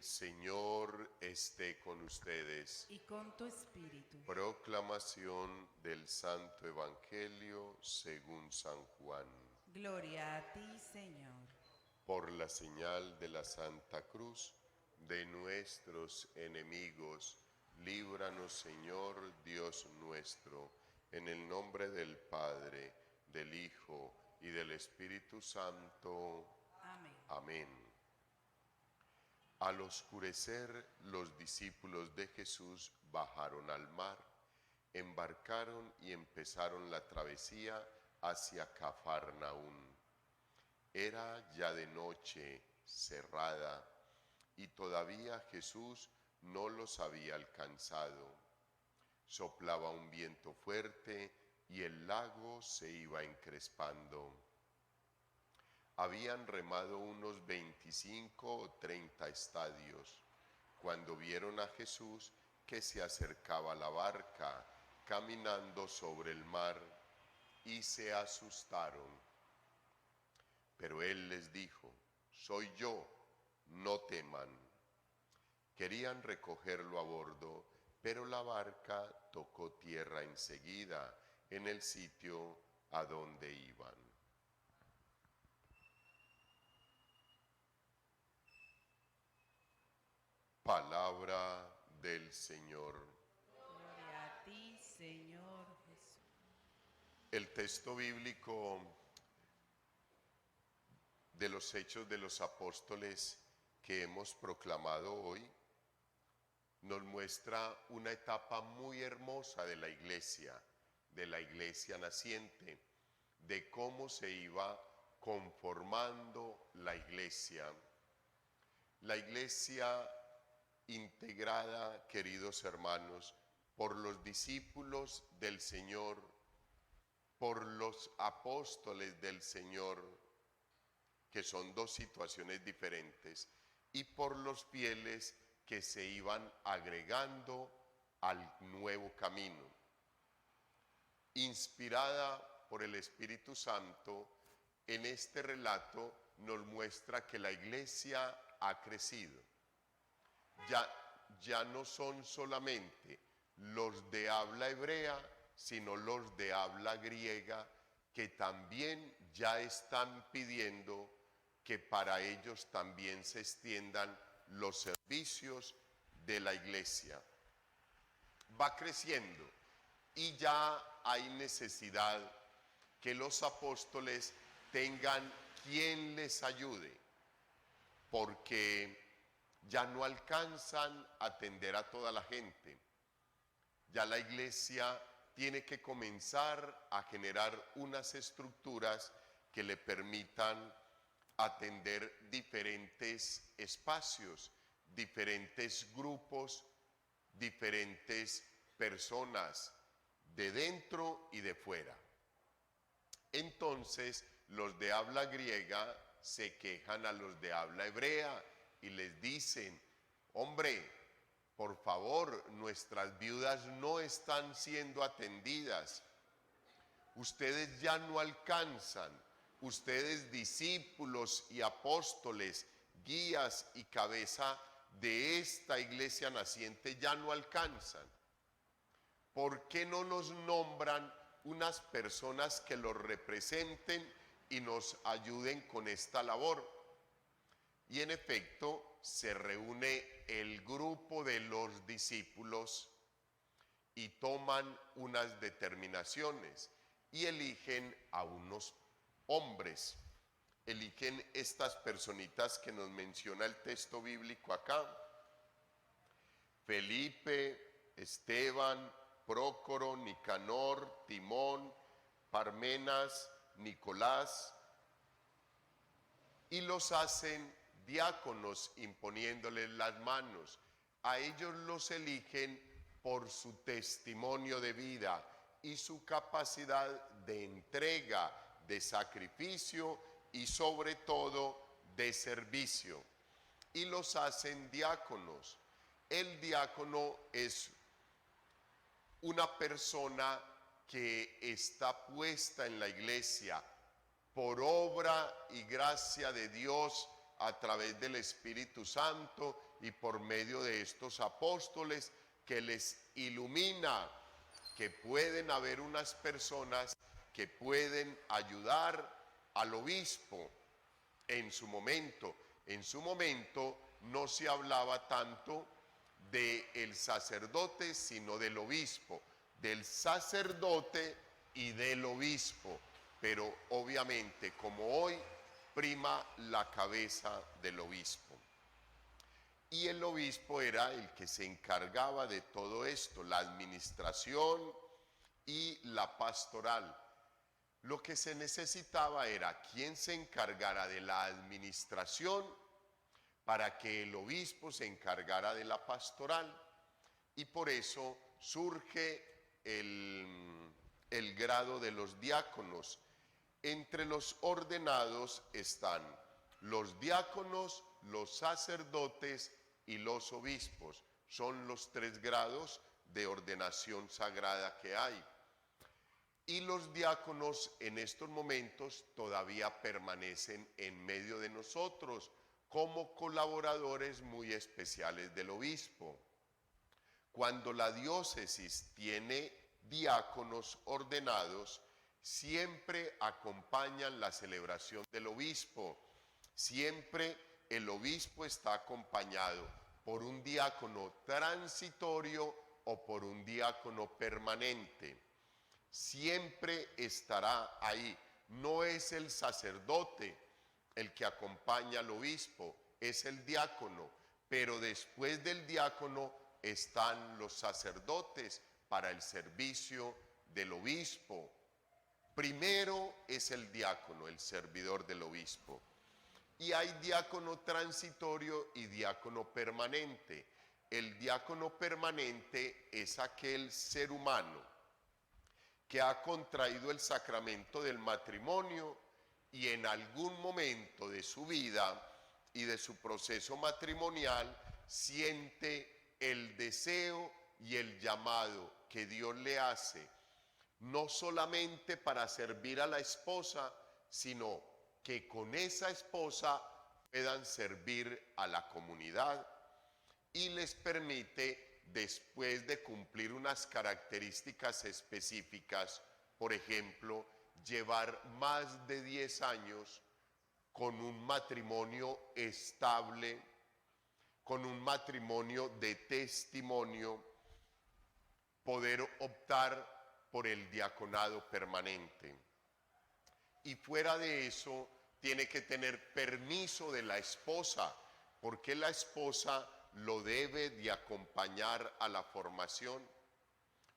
El Señor esté con ustedes. Y con tu espíritu. Proclamación del Santo Evangelio según San Juan. Gloria a ti, Señor. Por la señal de la Santa Cruz de nuestros enemigos, líbranos, Señor Dios nuestro, en el nombre del Padre, del Hijo y del Espíritu Santo. Amén. Amén. Al oscurecer, los discípulos de Jesús bajaron al mar, embarcaron y empezaron la travesía hacia Cafarnaún. Era ya de noche cerrada y todavía Jesús no los había alcanzado. Soplaba un viento fuerte y el lago se iba encrespando. Habían remado unos 25 o 30 estadios, cuando vieron a Jesús que se acercaba a la barca, caminando sobre el mar, y se asustaron. Pero él les dijo: «Soy yo, no teman». Querían recogerlo a bordo, pero la barca tocó tierra enseguida en el sitio a donde iban. Palabra del Señor. Gloria a ti, Señor Jesús. El texto bíblico de los Hechos de los Apóstoles que hemos proclamado hoy nos muestra una etapa muy hermosa de la iglesia naciente, de cómo se iba conformando la iglesia. La iglesia integrada, queridos hermanos, por los discípulos del Señor, por los apóstoles del Señor, que son dos situaciones diferentes, y por los fieles que se iban agregando al nuevo camino. Inspirada por el Espíritu Santo, en este relato nos muestra que la iglesia ha crecido. Ya no son solamente los de habla hebrea, sino los de habla griega, que también ya están pidiendo que para ellos también se extiendan los servicios de la iglesia. Va creciendo y ya hay necesidad que los apóstoles tengan quien les ayude, porque ya no alcanzan a atender a toda la gente. Ya la iglesia tiene que comenzar a generar unas estructuras que le permitan atender diferentes espacios, diferentes grupos, diferentes personas de dentro y de fuera. Entonces, los de habla griega se quejan a los de habla hebrea y les dicen: «Hombre, por favor, nuestras viudas no están siendo atendidas. Ustedes ya no alcanzan. Ustedes, discípulos y apóstoles, guías y cabeza de esta iglesia naciente, ya no alcanzan. ¿Por qué no nos nombran unas personas que los representen y nos ayuden con esta labor?». Y en efecto, se reúne el grupo de los discípulos y toman unas determinaciones y eligen a unos hombres. Eligen estas personitas que nos menciona el texto bíblico acá: Felipe, Esteban, Prócoro, Nicanor, Timón, Parmenas, Nicolás, y los hacen diáconos imponiéndoles las manos. A ellos los eligen por su testimonio de vida y su capacidad de entrega, de sacrificio y sobre todo de servicio. Y los hacen diáconos. El diácono es una persona que está puesta en la iglesia por obra y gracia de Dios a través del Espíritu Santo y por medio de estos apóstoles, que les ilumina que pueden haber unas personas que pueden ayudar al obispo en su momento. En su momento no se hablaba tanto del sacerdote, sino del obispo, del sacerdote y del obispo. Pero obviamente, como hoy, prima la cabeza del obispo. Y el obispo era el que se encargaba de todo esto, la administración y la pastoral. Lo que se necesitaba era quien se encargara de la administración para que el obispo se encargara de la pastoral. Y por eso surge el grado de los diáconos. Entre los ordenados están los diáconos, los sacerdotes y los obispos. Son los 3 grados de ordenación sagrada que hay. Y los diáconos en estos momentos todavía permanecen en medio de nosotros como colaboradores muy especiales del obispo. Cuando la diócesis tiene diáconos ordenados, siempre acompañan la celebración del obispo. Siempre el obispo está acompañado por un diácono transitorio o por un diácono permanente. Siempre estará ahí. No es el sacerdote el que acompaña al obispo, es el diácono. Pero después del diácono están los sacerdotes para el servicio del obispo. Primero es el diácono, el servidor del obispo. Y hay diácono transitorio y diácono permanente. El diácono permanente es aquel ser humano que ha contraído el sacramento del matrimonio y en algún momento de su vida y de su proceso matrimonial siente el deseo y el llamado que Dios le hace, no solamente para servir a la esposa, sino que con esa esposa puedan servir a la comunidad, y les permite, después de cumplir unas características específicas, por ejemplo, llevar más de 10 años con un matrimonio estable, con un matrimonio de testimonio, poder optar por el diaconado permanente. Y fuera de eso, tiene que tener permiso de la esposa, porque la esposa lo debe de acompañar a la formación.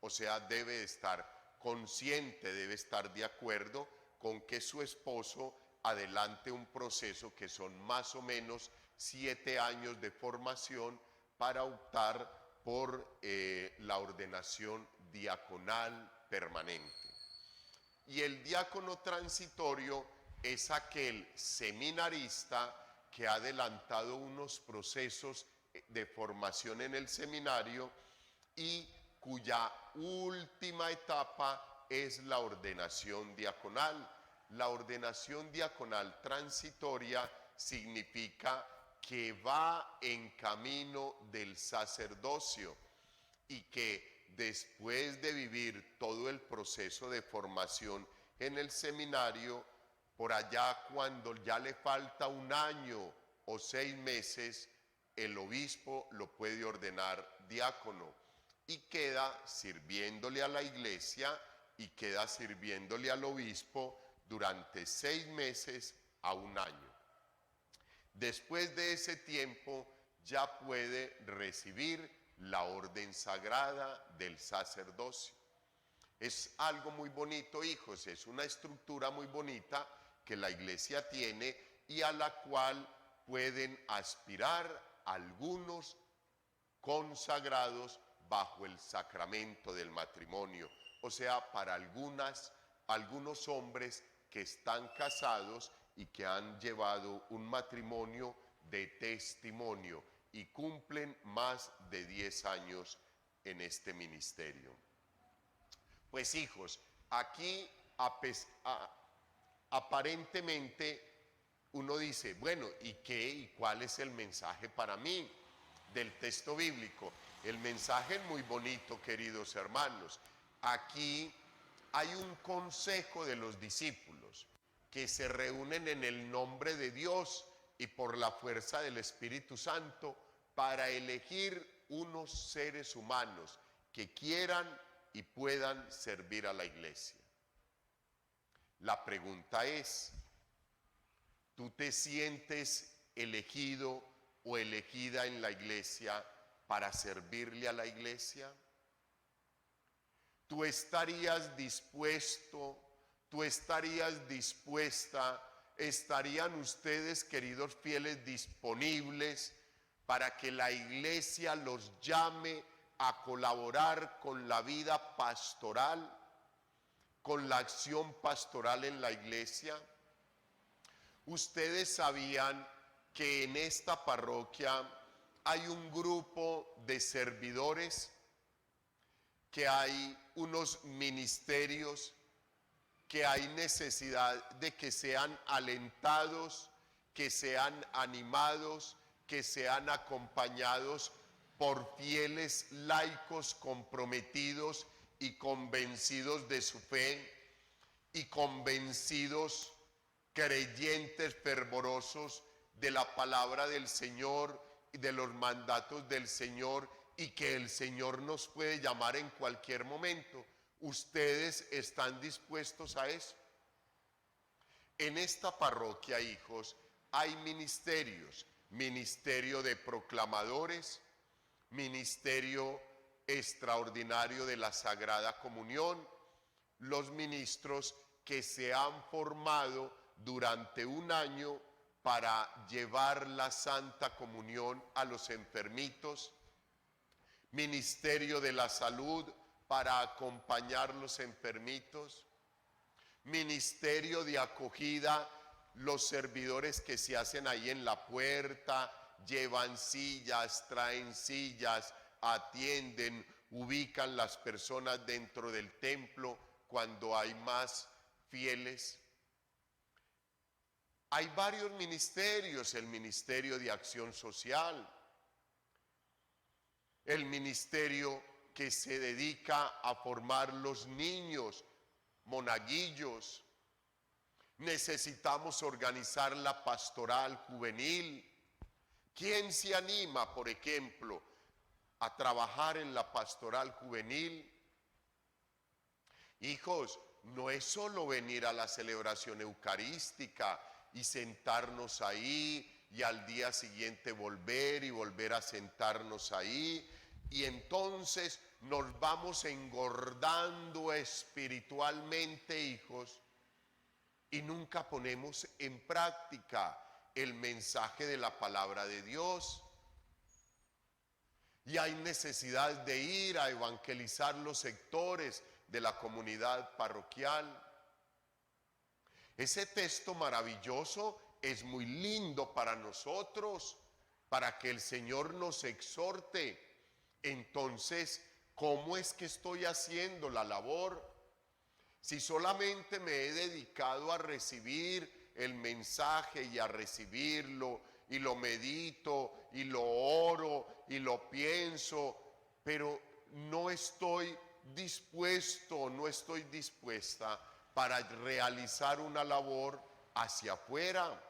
O sea, debe estar consciente, debe estar de acuerdo con que su esposo adelante un proceso que son más o menos 7 años de formación para optar por la ordenación diaconal permanente. Y el diácono transitorio es aquel seminarista que ha adelantado unos procesos de formación en el seminario y cuya última etapa es la ordenación diaconal. La ordenación diaconal transitoria significa que va en camino del sacerdocio y que después de vivir todo el proceso de formación en el seminario, por allá cuando ya le falta 1 año o 6 meses, el obispo lo puede ordenar diácono y queda sirviéndole a la iglesia y queda sirviéndole al obispo durante 6 meses a 1 año. Después de ese tiempo ya puede recibir la orden sagrada del sacerdocio. Es algo muy bonito, hijos, es una estructura muy bonita que la iglesia tiene y a la cual pueden aspirar algunos consagrados bajo el sacramento del matrimonio. O sea, para algunos hombres que están casados y que han llevado un matrimonio de testimonio y cumplen más de 10 años en este ministerio. Pues hijos, aquí aparentemente uno dice, bueno, ¿y qué y cuál es el mensaje para mí del texto bíblico? El mensaje es muy bonito, queridos hermanos. Aquí hay un consejo de los discípulos que se reúnen en el nombre de Dios y por la fuerza del Espíritu Santo para elegir unos seres humanos que quieran y puedan servir a la iglesia. La pregunta es, ¿tú te sientes elegido o elegida en la iglesia para servirle a la iglesia? ¿Tú estarías dispuesto, tú estarías dispuesta, estarían ustedes, queridos fieles, disponibles para que la iglesia los llame a colaborar con la vida pastoral, con la acción pastoral en la iglesia? Ustedes sabían que en esta parroquia hay un grupo de servidores, que hay unos ministerios, que hay necesidad de que sean alentados, que sean animados, que sean acompañados por fieles laicos comprometidos y convencidos de su fe y convencidos creyentes fervorosos de la palabra del Señor y de los mandatos del Señor, y que el Señor nos puede llamar en cualquier momento. ¿Ustedes están dispuestos a eso? En esta parroquia, hijos, hay ministerios: ministerio de proclamadores, ministerio extraordinario de la Sagrada Comunión, los ministros que se han formado durante un año para llevar la Santa Comunión a los enfermitos, ministerio de la salud para acompañar a los enfermitos, ministerio de acogida, los servidores que se hacen ahí en la puerta, llevan sillas, traen sillas, atienden, ubican las personas dentro del templo cuando hay más fieles. Hay varios ministerios: el ministerio de acción social, el ministerio que se dedica a formar los niños, monaguillos. Necesitamos organizar la pastoral juvenil. ¿Quién se anima, por ejemplo, a trabajar en la pastoral juvenil? Hijos, no es solo venir a la celebración eucarística y sentarnos ahí y al día siguiente volver y volver a sentarnos ahí, y entonces nos vamos engordando espiritualmente, hijos, y nunca ponemos en práctica el mensaje de la palabra de Dios. Y hay necesidad de ir a evangelizar los sectores de la comunidad parroquial. Ese texto maravilloso es muy lindo para nosotros, para que el Señor nos exhorte. Entonces, ¿cómo es que estoy haciendo la labor? Si solamente me he dedicado a recibir el mensaje y a recibirlo, y lo medito, y lo oro, y lo pienso, pero no estoy dispuesto, no estoy dispuesta para realizar una labor hacia afuera,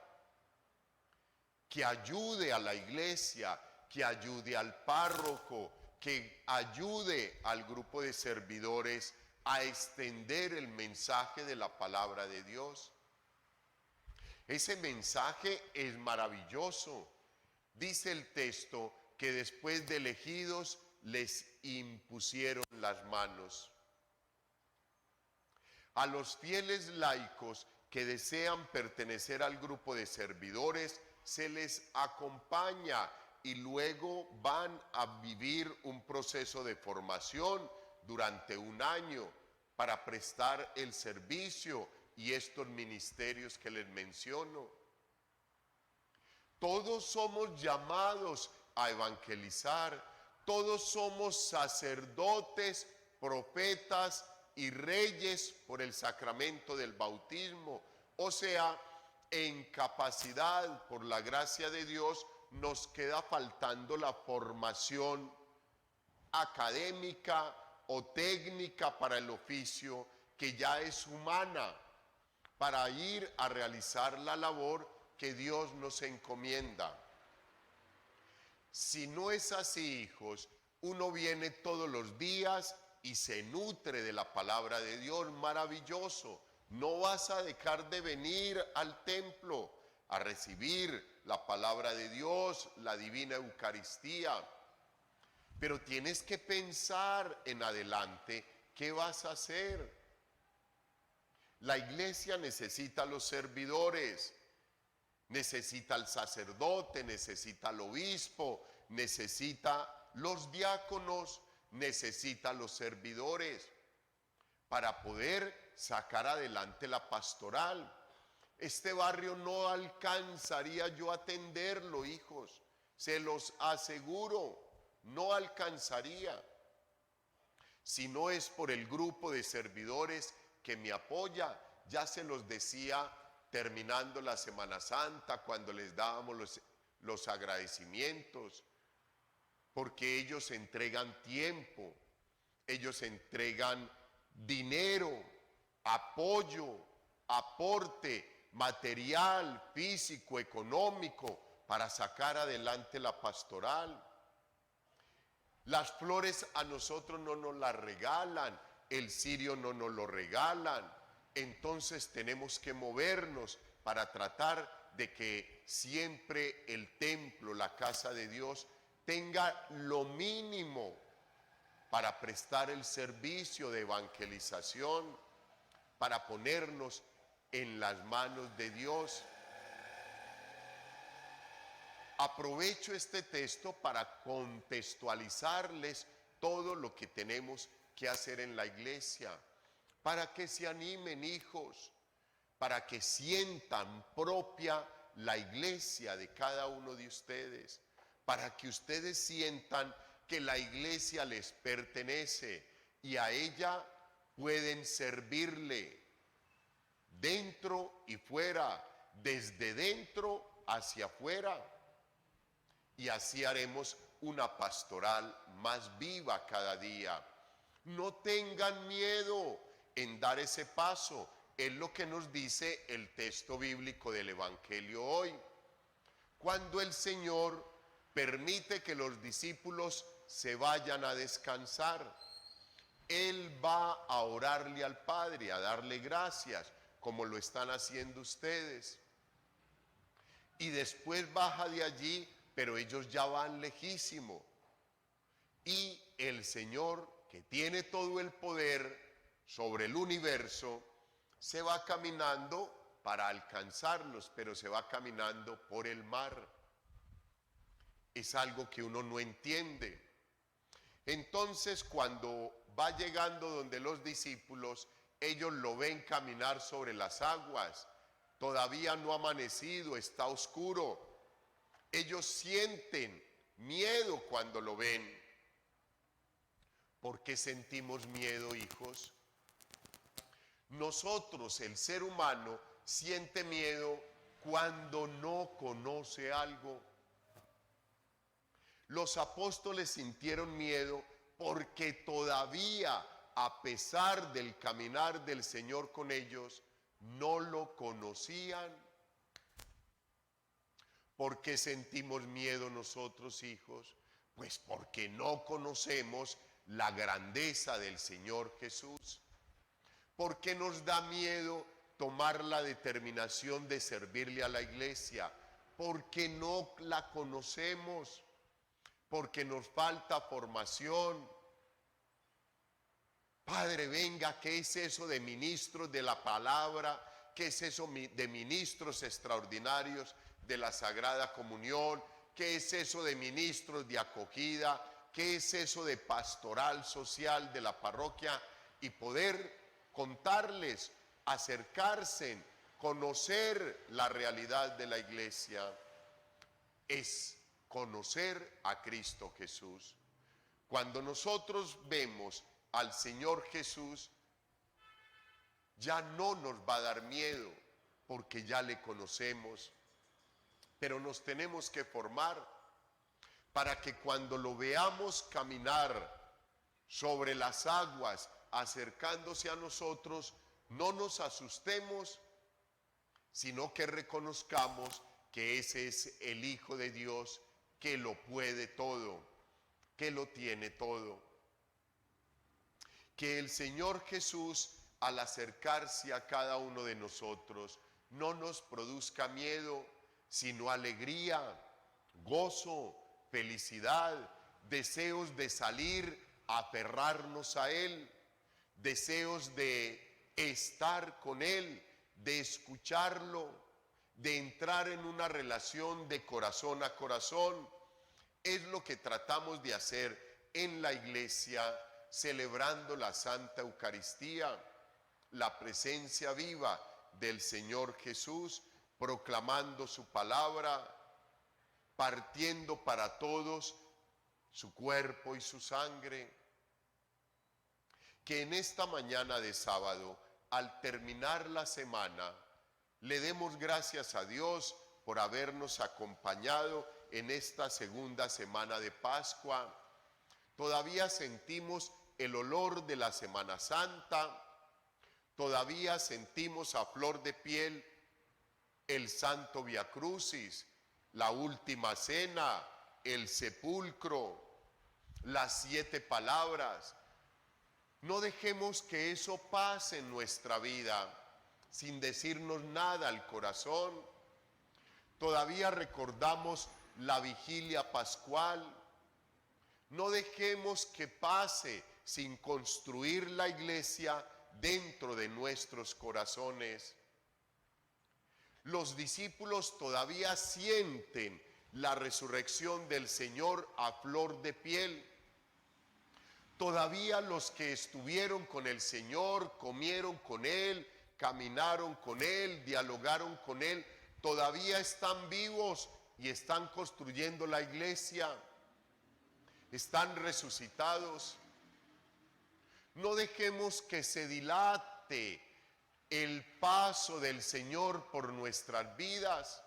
que ayude a la iglesia, que ayude al párroco, que ayude al grupo de servidores a extender el mensaje de la palabra de Dios. Ese mensaje es maravilloso. Dice el texto que después de elegidos les impusieron las manos. A los fieles laicos que desean pertenecer al grupo de servidores se les acompaña y luego van a vivir un proceso de formación durante un año para prestar el servicio y estos ministerios que les menciono. Todos somos llamados a evangelizar, todos somos sacerdotes, profetas y reyes por el sacramento del bautismo. O sea, en capacidad, por la gracia de Dios, nos queda faltando la formación académica o técnica para el oficio, que ya es humana, para ir a realizar la labor que Dios nos encomienda. Si no es así, hijos, uno viene todos los días y se nutre de la palabra de Dios, maravilloso. No vas a dejar de venir al templo a recibir la palabra de Dios, la divina Eucaristía. Pero tienes que pensar en adelante qué vas a hacer. La iglesia necesita a los servidores, necesita al sacerdote, necesita al obispo, necesita los diáconos, necesita los servidores para poder sacar adelante la pastoral. Este barrio no alcanzaría yo a atenderlo, hijos, se los aseguro, no alcanzaría. Si no es por el grupo de servidores que me apoya, ya se los decía terminando la Semana Santa, cuando les dábamos los agradecimientos, porque ellos entregan tiempo, ellos entregan dinero, apoyo, aporte material, físico, económico, para sacar adelante la pastoral. Las flores a nosotros no nos las regalan, el cirio no nos lo regalan, entonces tenemos que movernos para tratar de que siempre el templo, la casa de Dios, tenga lo mínimo para prestar el servicio de evangelización, para ponernos en las manos de Dios. Aprovecho este texto para contextualizarles todo lo que tenemos que hacer en la iglesia, para que se animen, hijos, para que sientan propia la iglesia de cada uno de ustedes, para que ustedes sientan que la iglesia les pertenece y a ella pueden servirle dentro y fuera, desde dentro hacia afuera. Y así haremos una pastoral más viva cada día. No tengan miedo en dar ese paso. Es lo que nos dice el texto bíblico del Evangelio hoy. Cuando el Señor permite que los discípulos se vayan a descansar, Él va a orarle al Padre, a darle gracias, como lo están haciendo ustedes. Y después baja de allí, pero ellos ya van lejísimo. Y el Señor, que tiene todo el poder sobre el universo, se va caminando para alcanzarlos, pero se va caminando por el mar. Es algo que uno no entiende. Entonces, cuando va llegando donde los discípulos, ellos lo ven caminar sobre las aguas. Todavía no ha amanecido, está oscuro. Ellos sienten miedo cuando lo ven. ¿Por qué sentimos miedo, hijos? Nosotros, el ser humano, siente miedo cuando no conoce algo. Los apóstoles sintieron miedo porque todavía, a pesar del caminar del Señor con ellos, no lo conocían. ¿Por qué sentimos miedo nosotros, hijos? Pues porque no conocemos la grandeza del Señor Jesús. ¿Por qué nos da miedo tomar la determinación de servirle a la iglesia? Porque no la conocemos, porque nos falta formación. Padre, venga, ¿qué es eso de ministros de la palabra? ¿Qué es eso de ministros extraordinarios de la Sagrada Comunión? ¿Qué es eso de ministros de acogida? ¿Qué es eso de pastoral social de la parroquia? Y poder contarles, acercarse, conocer la realidad de la iglesia. Es conocer a Cristo Jesús. Cuando nosotros vemos al Señor Jesús, ya no nos va a dar miedo. porque ya le conocemos, pero nos tenemos que formar para que cuando lo veamos caminar sobre las aguas, acercándose a nosotros, no nos asustemos, sino que reconozcamos que ese es el Hijo de Dios, que lo puede todo, que lo tiene todo. Que el Señor Jesús, al acercarse a cada uno de nosotros, no nos produzca miedo, sino alegría, gozo, felicidad, deseos de salir a aferrarnos a Él, deseos de estar con Él, de escucharlo, de entrar en una relación de corazón a corazón. Es lo que tratamos de hacer en la iglesia, celebrando la Santa Eucaristía, la presencia viva del Señor Jesús, proclamando su palabra, partiendo para todos su cuerpo y su sangre. Que en esta mañana de sábado, al terminar la semana, le demos gracias a Dios por habernos acompañado en esta segunda semana de Pascua. Todavía sentimos el olor de la Semana Santa, todavía sentimos a flor de piel el Santo Via Crucis, la última cena, el sepulcro, las 7 palabras. No dejemos que eso pase en nuestra vida sin decirnos nada al corazón. Todavía recordamos la vigilia pascual. No dejemos que pase sin construir la iglesia dentro de nuestros corazones. Los discípulos todavía sienten la resurrección del Señor a flor de piel. Todavía los que estuvieron con el Señor, comieron con Él, caminaron con Él, dialogaron con Él, todavía están vivos y están construyendo la iglesia, están resucitados. No dejemos que se dilate el paso del Señor por nuestras vidas.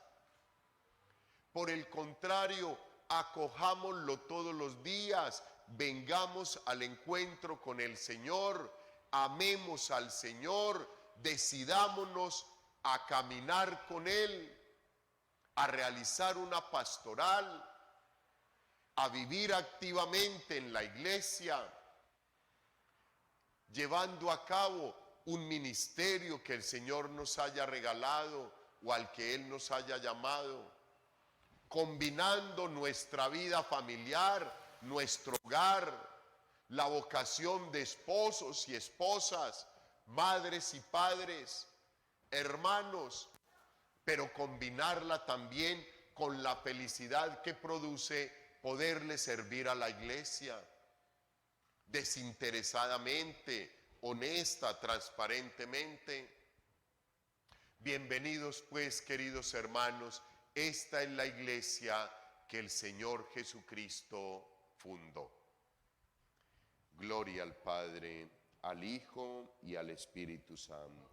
Por el contrario, acojámoslo todos los días, vengamos al encuentro con el Señor, amemos al Señor, decidámonos a caminar con Él, a realizar una pastoral, a vivir activamente en la iglesia, llevando a cabo un ministerio que el Señor nos haya regalado o al que Él nos haya llamado, combinando nuestra vida familiar, nuestro hogar, la vocación de esposos y esposas, madres y padres, hermanos, pero combinarla también con la felicidad que produce poderle servir a la iglesia desinteresadamente, honesta, transparentemente. Bienvenidos pues, queridos hermanos, esta es la iglesia que el Señor Jesucristo fundó. Gloria al Padre, al Hijo y al Espíritu Santo.